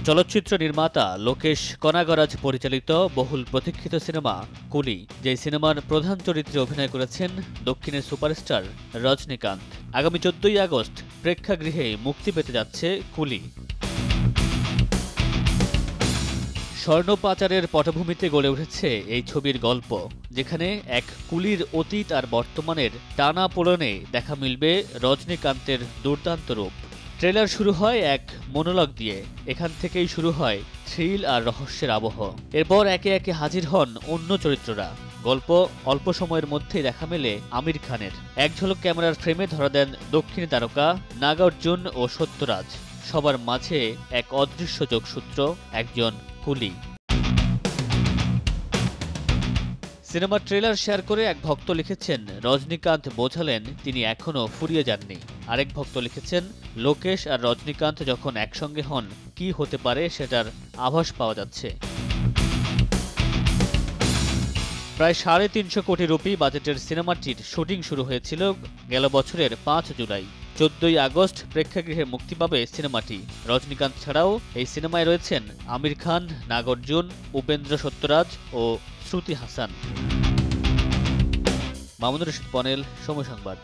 চলচ্চিত্র নির্মাতা লোকেশ কনাগরাজ পরিচালিত বহুল প্রতীক্ষিত সিনেমা কুলি, যে সিনেমার প্রধান চরিত্রে অভিনয় করেছেন দক্ষিণের সুপারস্টার রজনীকান্ত। আগামী 14ই আগস্ট প্রেক্ষাগৃহে মুক্তি পেতে যাচ্ছে কুলি। স্বর্ণ পাচারের পটভূমিতে গড়ে উঠেছে এই ছবির গল্প, যেখানে এক কুলির অতীত আর বর্তমানের টানাপোড়েনে দেখা মিলবে রজনীকান্তের দুর্দান্ত রূপ। ট্রেলার শুরু হয় এক মনোলগ দিয়ে। এখান থেকেই শুরু হয় থ্রিল আর রহস্যের আবহ। এরপর একে একে হাজির হন অন্য চরিত্ররা। গল্প অল্প সময়ের মধ্যেই দেখা মেলে আমির খানের। এক ঝলক ক্যামেরার ফ্রেমে ধরা দেন দক্ষিণী তারকা নাগার্জুন ও সত্যরাজ। সবার মাঝে এক অদৃশ্য যোগসূত্র, একজন কুলি। সিনেমার ট্রেলার শেয়ার করে এক ভক্ত লিখেছেন, রজনীকান্ত বোঝালেন তিনি এখনও ফুরিয়ে যাননি। আরেক ভক্ত লিখেছেন, লোকেশ আর রজনীকান্ত যখন একসঙ্গে হন কি হতে পারে সেটার আভাস পাওয়া যাচ্ছে। প্রায় 350 কোটি রুপি বাজেটের সিনেমাটির শুটিং শুরু হয়েছিল গেল বছরের 5 জুলাই। 14ই আগস্ট প্রেক্ষাগৃহে মুক্তি পাবে সিনেমাটি। রজনীকান্ত ছাড়াও এই সিনেমায় রয়েছেন আমির খান, নাগার্জুন, উপেন্দ্র সত্যরাজ ও শ্রুতি হাসান। মামুনুর রশিদ পনেল, সময় সংবাদ।